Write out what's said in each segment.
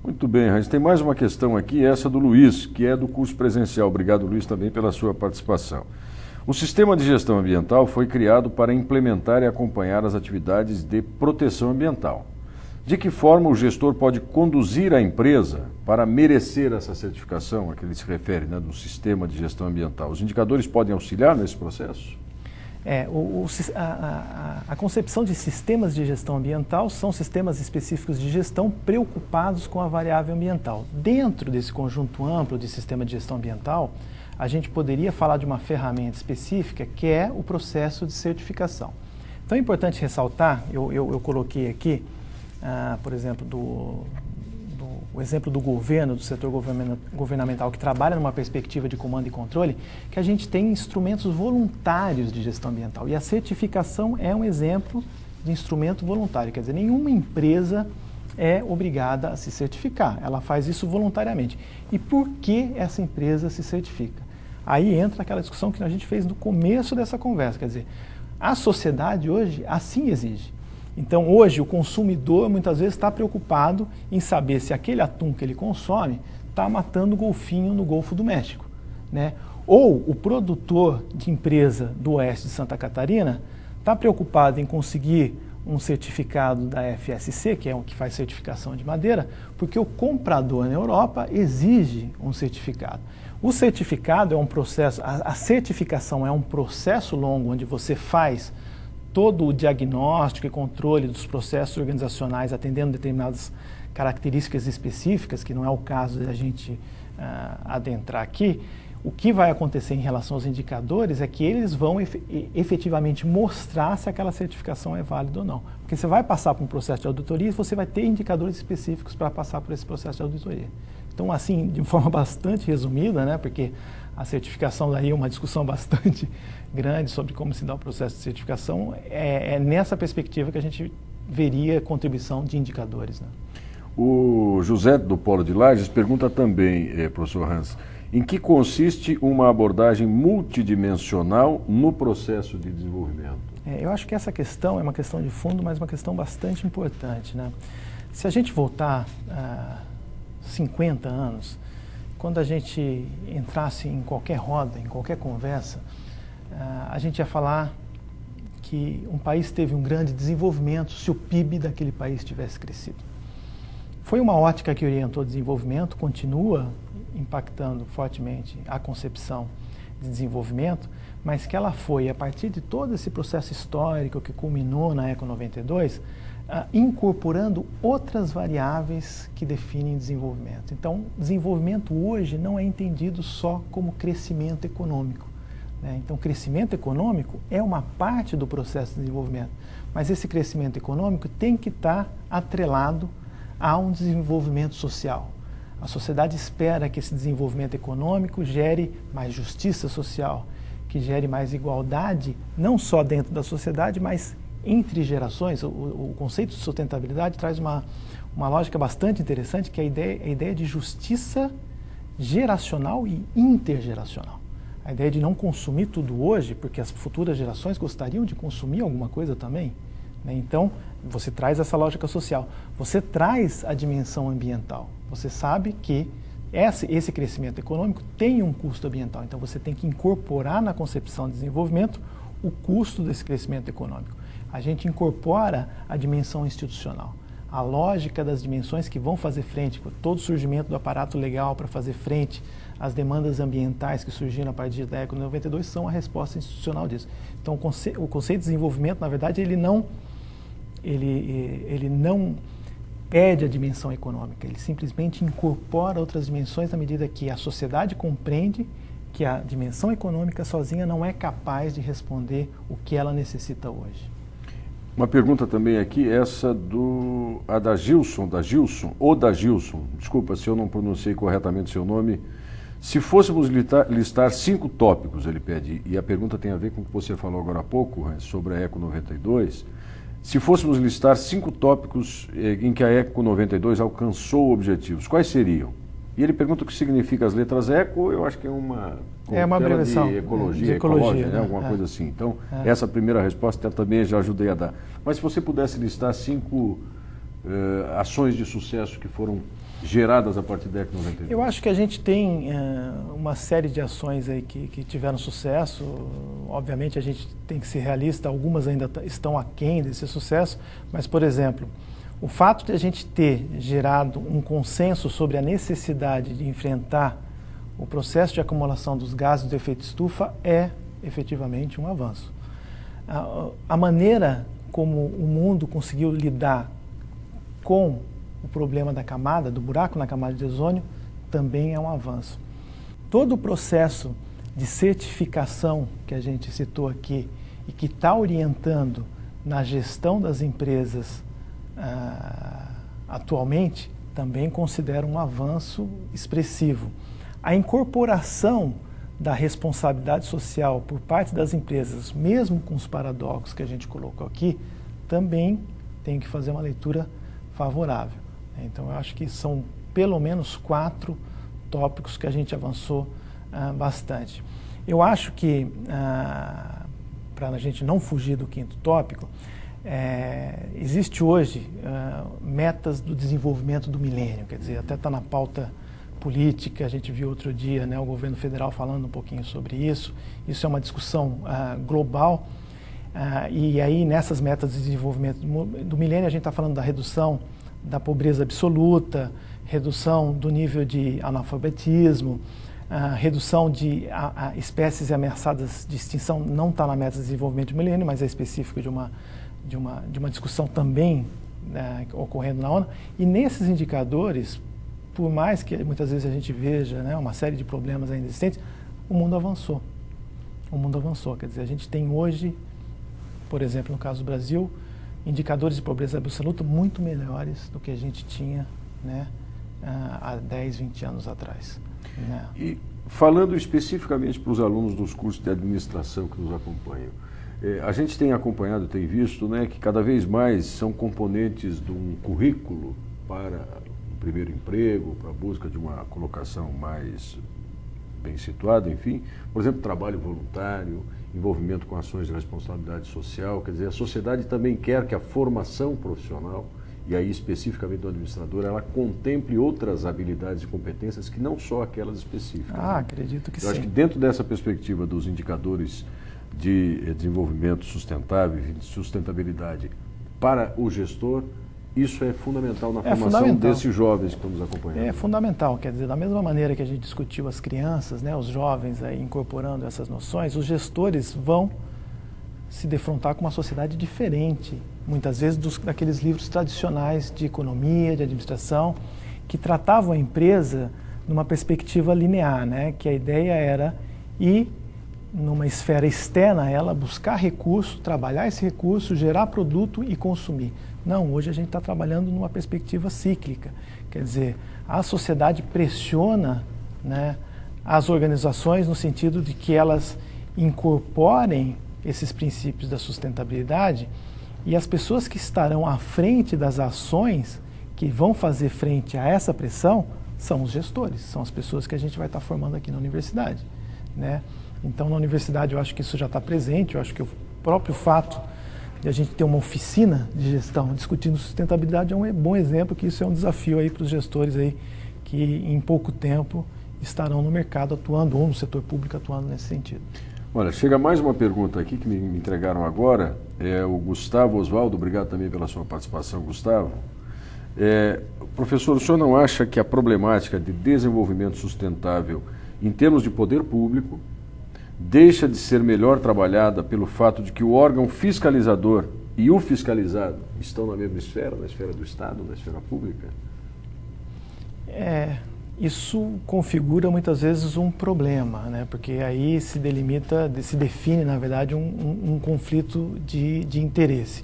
Muito bem, Hans. Tem mais uma questão aqui, essa do Luiz, que é do curso presencial. Obrigado, Luiz, também pela sua participação. O sistema de gestão ambiental foi criado para implementar e acompanhar as atividades de proteção ambiental. De que forma o gestor pode conduzir a empresa para merecer essa certificação a que ele se refere, né, do sistema de gestão ambiental? Os indicadores podem auxiliar nesse processo? A concepção de sistemas de gestão ambiental são sistemas específicos de gestão preocupados com a variável ambiental. Dentro desse conjunto amplo de sistema de gestão ambiental, a gente poderia falar de uma ferramenta específica que é o processo de certificação. Então é importante ressaltar, eu coloquei aqui, por exemplo, o exemplo do governo, do setor governamental que trabalha numa perspectiva de comando e controle, que a gente tem instrumentos voluntários de gestão ambiental. E a certificação é um exemplo de instrumento voluntário, quer dizer, nenhuma empresa é obrigada a se certificar, ela faz isso voluntariamente. E por que essa empresa se certifica? Aí entra aquela discussão que a gente fez no começo dessa conversa, quer dizer, a sociedade hoje assim exige. Então, hoje, o consumidor muitas vezes está preocupado em saber se aquele atum que ele consome está matando golfinho no Golfo do México, né? Ou o produtor de empresa do oeste de Santa Catarina está preocupado em conseguir um certificado da FSC, que é o que faz certificação de madeira, porque o comprador na Europa exige um certificado. O certificado é um processo, a certificação é um processo longo onde você faz todo o diagnóstico e controle dos processos organizacionais atendendo determinadas características específicas, que não é o caso de a gente adentrar aqui. O que vai acontecer em relação aos indicadores é que eles vão efetivamente mostrar se aquela certificação é válida ou não. Porque você vai passar por um processo de auditoria e você vai ter indicadores específicos para passar por esse processo de auditoria. Então, assim, de forma bastante resumida, né, porque a certificação daí é uma discussão bastante grande sobre como se dá o processo de certificação, é nessa perspectiva que a gente veria a contribuição de indicadores, né? O José do Polo de Lages pergunta também, professor Hans, em que consiste uma abordagem multidimensional no processo de desenvolvimento? Eu acho que essa questão é uma questão de fundo, mas uma questão bastante importante, né? Se a gente voltar 50 anos, quando a gente entrasse em qualquer roda, em qualquer conversa, a gente ia falar que um país teve um grande desenvolvimento se o PIB daquele país tivesse crescido. Foi uma ótica que orientou o desenvolvimento, continua impactando fortemente a concepção de desenvolvimento, mas que ela foi, a partir de todo esse processo histórico que culminou na Eco 92, incorporando outras variáveis que definem desenvolvimento. Então, desenvolvimento hoje não é entendido só como crescimento econômico, né? Então, crescimento econômico é uma parte do processo de desenvolvimento, mas esse crescimento econômico tem que estar atrelado a um desenvolvimento social. A sociedade espera que esse desenvolvimento econômico gere mais justiça social, que gere mais igualdade, não só dentro da sociedade, mas entre gerações. O conceito de sustentabilidade traz uma lógica bastante interessante, que é a ideia de justiça geracional e intergeracional. A ideia de não consumir tudo hoje, porque as futuras gerações gostariam de consumir alguma coisa também, né? Então, você traz essa lógica social, você traz a dimensão ambiental. Você sabe que esse crescimento econômico tem um custo ambiental, então você tem que incorporar na concepção de desenvolvimento o custo desse crescimento econômico. A gente incorpora a dimensão institucional, a lógica das dimensões que vão fazer frente, todo o surgimento do aparato legal para fazer frente às demandas ambientais que surgiram a partir da Eco 92 são a resposta institucional disso. Então, o conceito de desenvolvimento, na verdade, ele não perde a dimensão econômica, ele simplesmente incorpora outras dimensões na medida que a sociedade compreende que a dimensão econômica sozinha não é capaz de responder o que ela necessita hoje. Uma pergunta também aqui, essa da Gilson, desculpa se eu não pronunciei corretamente o seu nome. Se fôssemos listar 5 tópicos, ele pede, e a pergunta tem a ver com o que você falou agora há pouco, sobre a Eco 92, se fôssemos listar 5 tópicos em que a Eco 92 alcançou objetivos, quais seriam? E ele pergunta o que significa as letras ECO, eu acho que é uma abreviação de ecologia, né? Alguma coisa assim. Então, essa primeira resposta eu também já ajudei a dar. Mas se você pudesse listar 5 ações de sucesso que foram geradas a partir da ECA 92? Eu acho que a gente tem uma série de ações aí que tiveram sucesso. Obviamente a gente tem que ser realista, algumas ainda estão aquém desse sucesso, mas, por exemplo, o fato de a gente ter gerado um consenso sobre a necessidade de enfrentar o processo de acumulação dos gases do efeito estufa é efetivamente um avanço. A maneira como o mundo conseguiu lidar com o problema da camada, do buraco na camada de ozônio, também é um avanço. Todo o processo de certificação que a gente citou aqui e que está orientando na gestão das empresas atualmente, também considero um avanço expressivo. A incorporação da responsabilidade social por parte das empresas, mesmo com os paradoxos que a gente colocou aqui, também tem que fazer uma leitura favorável. Então, eu acho que são pelo menos 4 tópicos que a gente avançou bastante. Eu acho que, para a gente não fugir do 5º tópico, existe hoje metas do desenvolvimento do milênio, quer dizer, até está na pauta política, a gente viu outro dia, né, o governo federal falando um pouquinho sobre isso. Isso é uma discussão global, e aí nessas metas de desenvolvimento do milênio a gente está falando da redução da pobreza absoluta, redução do nível de analfabetismo, redução de espécies ameaçadas de extinção. Não está na meta de desenvolvimento do milênio, mas é específico de uma discussão também ocorrendo na ONU. E nesses indicadores, por mais que muitas vezes a gente veja, né, uma série de problemas ainda existentes, o mundo avançou. O mundo avançou. Quer dizer, a gente tem hoje, por exemplo, no caso do Brasil, indicadores de pobreza absoluta muito melhores do que a gente tinha, né, há 10, 20 anos atrás. Né? E falando especificamente para os alunos dos cursos de administração que nos acompanham, a gente tem acompanhado, tem visto, né, que cada vez mais são componentes de um currículo para o primeiro emprego, para a busca de uma colocação mais bem situada, enfim. Por exemplo, trabalho voluntário, envolvimento com ações de responsabilidade social. Quer dizer, a sociedade também quer que a formação profissional, e aí especificamente do administrador, ela contemple outras habilidades e competências que não só aquelas específicas. Ah, né? Acredito que sim. Eu acho que dentro dessa perspectiva dos indicadores de desenvolvimento sustentável e de sustentabilidade para o gestor, isso é fundamental na formação desses jovens que estão nos acompanhando. É fundamental, quer dizer, da mesma maneira que a gente discutiu as crianças, né, os jovens aí incorporando essas noções, os gestores vão se defrontar com uma sociedade diferente, muitas vezes daqueles livros tradicionais de economia, de administração, que tratavam a empresa numa perspectiva linear, né, que a ideia era ir numa esfera externa a ela, buscar recurso, trabalhar esse recurso, gerar produto e consumir. Não, hoje a gente está trabalhando numa perspectiva cíclica. Quer dizer, a sociedade pressiona, né, as organizações no sentido de que elas incorporem esses princípios da sustentabilidade, e as pessoas que estarão à frente das ações que vão fazer frente a essa pressão são os gestores, são as pessoas que a gente vai estar formando aqui na universidade, né? Então, na universidade eu acho que isso já está presente, eu acho que o próprio fato de a gente ter uma oficina de gestão discutindo sustentabilidade é um bom exemplo que isso é um desafio aí para os gestores aí que em pouco tempo estarão no mercado atuando ou no setor público atuando nesse sentido. Olha, chega mais uma pergunta aqui que me entregaram agora, é o Gustavo Osvaldo, obrigado também pela sua participação, Gustavo. Professor, o senhor não acha que a problemática de desenvolvimento sustentável em termos de poder público deixa de ser melhor trabalhada pelo fato de que o órgão fiscalizador e o fiscalizado estão na mesma esfera, na esfera do Estado, na esfera pública? Isso configura muitas vezes um problema, né? Porque aí se define, na verdade, um conflito de interesse.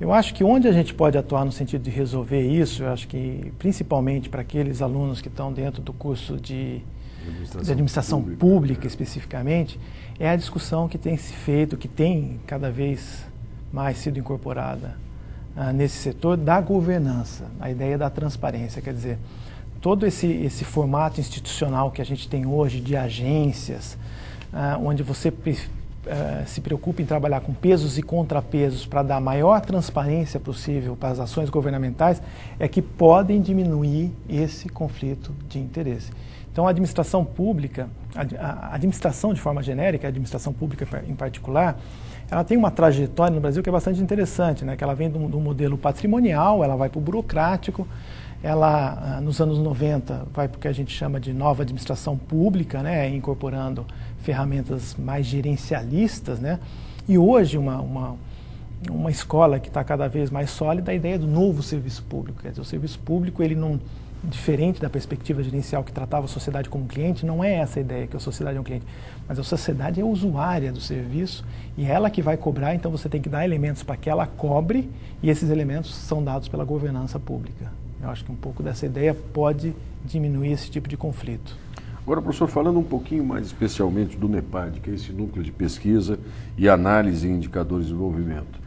Eu acho que onde a gente pode atuar no sentido de resolver isso, eu acho que principalmente para aqueles alunos que estão dentro do curso de administração pública especificamente, é a discussão que tem se feito, que tem cada vez mais sido incorporada nesse setor da governança, a ideia da transparência, quer dizer, todo esse formato institucional que a gente tem hoje de agências, onde você se preocupa em trabalhar com pesos e contrapesos para dar a maior transparência possível para as ações governamentais, é que podem diminuir esse conflito de interesse. Então, a administração pública, a administração de forma genérica, a administração pública em particular, ela tem uma trajetória no Brasil que é bastante interessante, né? Que ela vem do modelo patrimonial, ela vai para o burocrático, ela, nos anos 90, vai para o que a gente chama de nova administração pública, né? Incorporando ferramentas mais gerencialistas, né? E hoje, uma escola que está cada vez mais sólida é a ideia do novo serviço público. Quer dizer, o serviço público, ele não... diferente da perspectiva gerencial que tratava a sociedade como cliente, não é essa a ideia que a sociedade é um cliente, mas a sociedade é usuária do serviço e é ela que vai cobrar, então você tem que dar elementos para que ela cobre e esses elementos são dados pela governança pública. Eu acho que um pouco dessa ideia pode diminuir esse tipo de conflito. Agora, professor, falando um pouquinho mais especialmente do NEPAD, que é esse núcleo de pesquisa e análise em indicadores de desenvolvimento.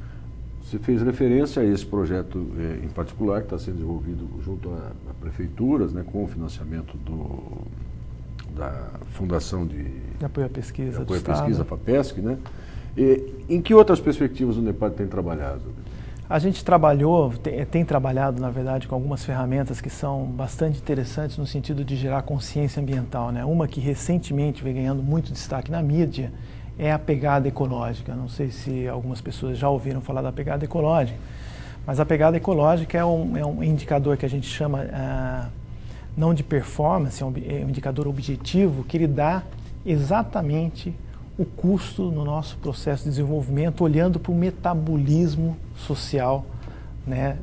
Você fez referência a esse projeto em particular, que está sendo desenvolvido junto a prefeituras, né, com o financiamento da Fundação de Apoio à Pesquisa, Apoio à Pesquisa, a FAPESC, né? Em que outras perspectivas o NEPAD tem trabalhado? A gente tem trabalhado, na verdade, com algumas ferramentas que são bastante interessantes no sentido de gerar consciência ambiental, né? Uma que recentemente vem ganhando muito destaque na mídia é a pegada ecológica. Não sei se algumas pessoas já ouviram falar da pegada ecológica, mas a pegada ecológica é um indicador que a gente chama não de performance, é um indicador objetivo que ele dá exatamente o custo no nosso processo de desenvolvimento, olhando para o metabolismo social, né,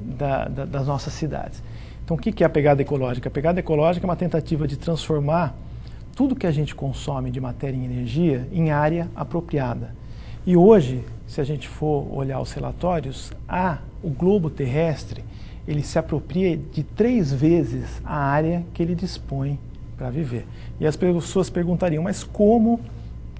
das nossas cidades. Então, o que é a pegada ecológica? A pegada ecológica é uma tentativa de transformar tudo que a gente consome de matéria e energia em área apropriada. E hoje, se a gente for olhar os relatórios, o globo terrestre, ele se apropria de 3 vezes a área que ele dispõe para viver. E as pessoas perguntariam, mas como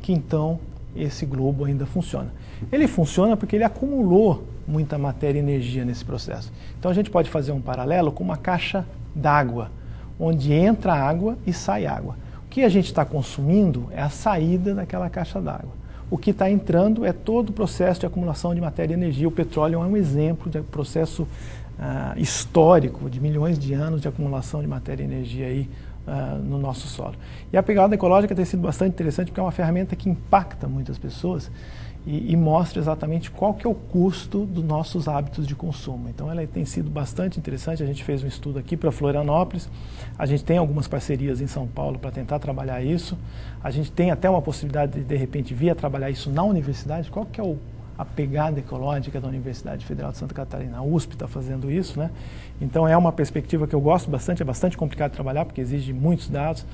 que então esse globo ainda funciona? Ele funciona porque ele acumulou muita matéria e energia nesse processo. Então a gente pode fazer um paralelo com uma caixa d'água, onde entra água e sai água. O que a gente está consumindo é a saída daquela caixa d'água. O que está entrando é todo o processo de acumulação de matéria e energia. O petróleo é um exemplo de processo histórico de milhões de anos de acumulação de matéria e energia aí no nosso solo. E a pegada ecológica tem sido bastante interessante porque é uma ferramenta que impacta muitas pessoas e mostra exatamente qual que é o custo dos nossos hábitos de consumo. Então ela tem sido bastante interessante. A gente fez um estudo aqui para Florianópolis, a gente tem algumas parcerias em São Paulo para tentar trabalhar isso, a gente tem até uma possibilidade de repente vir a trabalhar isso na universidade. Qual que é a pegada ecológica da Universidade Federal de Santa Catarina? A USP está fazendo isso, né? Então é uma perspectiva que eu gosto bastante, é bastante complicado de trabalhar porque exige muitos dados,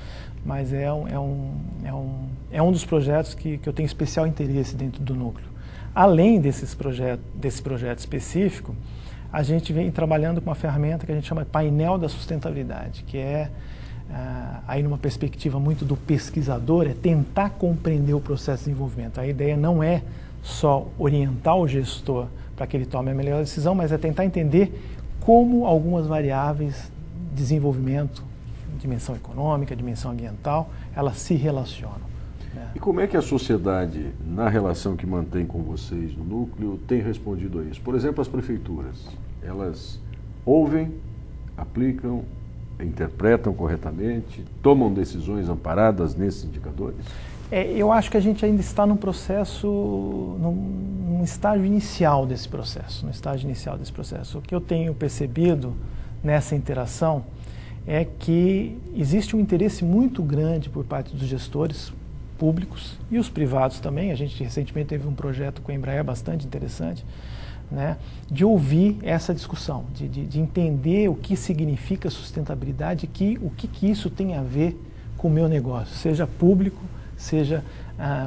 mas é um dos projetos que eu tenho especial interesse dentro do núcleo. Além desse projeto específico, a gente vem trabalhando com uma ferramenta que a gente chama de painel da sustentabilidade, que é, aí numa perspectiva muito do pesquisador, é tentar compreender o processo de desenvolvimento. A ideia não é só orientar o gestor para que ele tome a melhor decisão, mas é tentar entender como algumas variáveis de desenvolvimento, dimensão econômica, dimensão ambiental, elas se relacionam. Né? E como é que a sociedade, na relação que mantém com vocês no núcleo, tem respondido a isso? Por exemplo, as prefeituras, elas ouvem, aplicam, interpretam corretamente, tomam decisões amparadas nesses indicadores? Eu acho que a gente ainda está num processo, num estágio inicial desse processo, O que eu tenho percebido nessa interação é que existe um interesse muito grande por parte dos gestores públicos e os privados também. A gente recentemente teve um projeto com a Embraer bastante interessante, né, de ouvir essa discussão, de entender o que significa sustentabilidade e o que isso tem a ver com o meu negócio, seja público, seja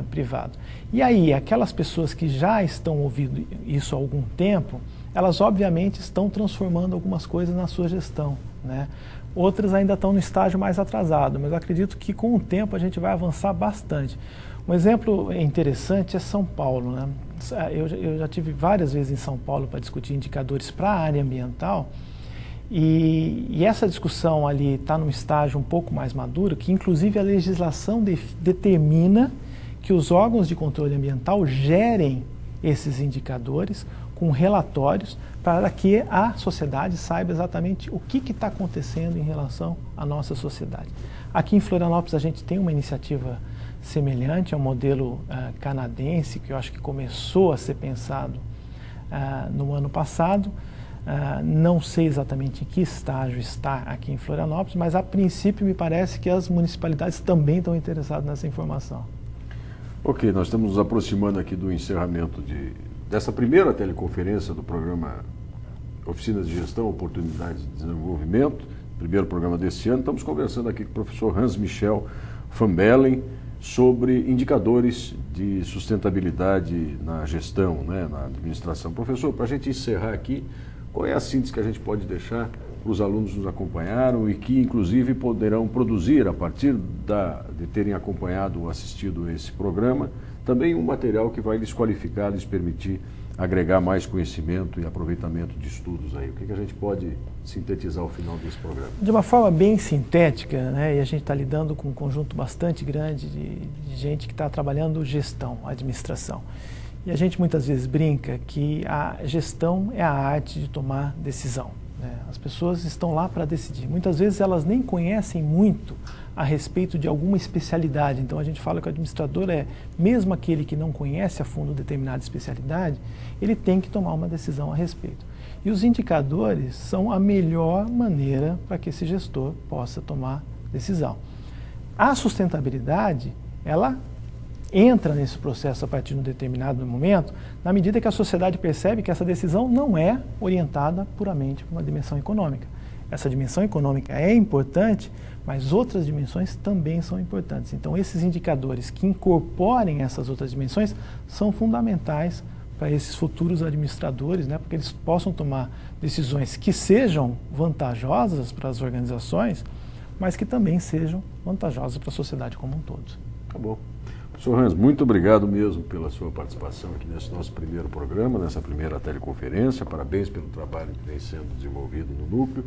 privado. E aí, aquelas pessoas que já estão ouvindo isso há algum tempo, elas obviamente estão transformando algumas coisas na sua gestão, né? Outras ainda estão no estágio mais atrasado, mas eu acredito que com o tempo a gente vai avançar bastante. Um exemplo interessante é São Paulo, né? Eu já tive várias vezes em São Paulo para discutir indicadores para a área ambiental, e essa discussão ali está num estágio um pouco mais maduro, que inclusive a legislação determina que os órgãos de controle ambiental gerem esses indicadores com relatórios para que a sociedade saiba exatamente o que está acontecendo em relação à nossa sociedade. Aqui em Florianópolis a gente tem uma iniciativa semelhante ao modelo canadense, que eu acho que começou a ser pensado no ano passado. Não sei exatamente em que estágio está aqui em Florianópolis, mas a princípio me parece que as municipalidades também estão interessadas nessa informação. Ok, nós estamos nos aproximando aqui do encerramento dessa primeira teleconferência do programa Oficinas de Gestão, Oportunidades de Desenvolvimento, primeiro programa desse ano. Estamos conversando aqui com o professor Hans Michel van Bellen sobre indicadores de sustentabilidade na gestão, né, na administração. Professor, para a gente encerrar aqui, qual é a síntese que a gente pode deixar para os alunos que nos acompanharam e que, inclusive, poderão produzir, a partir de terem acompanhado ou assistido esse programa, também um material que vai lhes qualificar, lhes permitir agregar mais conhecimento e aproveitamento de estudos aí? O que a gente pode sintetizar ao final desse programa? De uma forma bem sintética, né, e a gente está lidando com um conjunto bastante grande de gente que está trabalhando gestão, administração. E a gente muitas vezes brinca que a gestão é a arte de tomar decisão. Né? As pessoas estão lá para decidir. Muitas vezes elas nem conhecem muito a respeito de alguma especialidade. Então a gente fala que o administrador mesmo aquele que não conhece a fundo determinada especialidade, ele tem que tomar uma decisão a respeito. E os indicadores são a melhor maneira para que esse gestor possa tomar decisão. A sustentabilidade, ela entra nesse processo a partir de um determinado momento, na medida que a sociedade percebe que essa decisão não é orientada puramente por uma dimensão econômica. Essa dimensão econômica é importante, mas outras dimensões também são importantes. Então, esses indicadores que incorporem essas outras dimensões são fundamentais para esses futuros administradores, né, para que eles possam tomar decisões que sejam vantajosas para as organizações, mas que também sejam vantajosas para a sociedade como um todo. Tá bom. Professor Hans, muito obrigado mesmo pela sua participação aqui nesse nosso primeiro programa, nessa primeira teleconferência. Parabéns pelo trabalho que vem sendo desenvolvido no núcleo.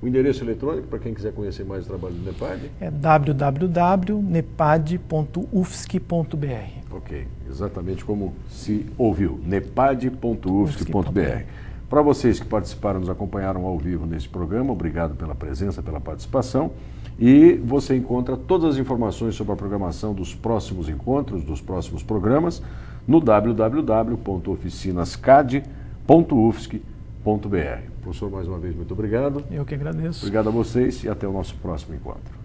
O endereço eletrônico, para quem quiser conhecer mais o trabalho do NEPAD? É www.nepad.ufsc.br. Ok, exatamente como se ouviu, nepad.ufsc.br. Para vocês que participaram, nos acompanharam ao vivo nesse programa, obrigado pela presença, pela participação. E você encontra todas as informações sobre a programação dos próximos encontros, dos próximos programas, no www.oficinascad.ufsc.br. Professor, mais uma vez, muito obrigado. Eu que agradeço. Obrigado a vocês e até o nosso próximo encontro.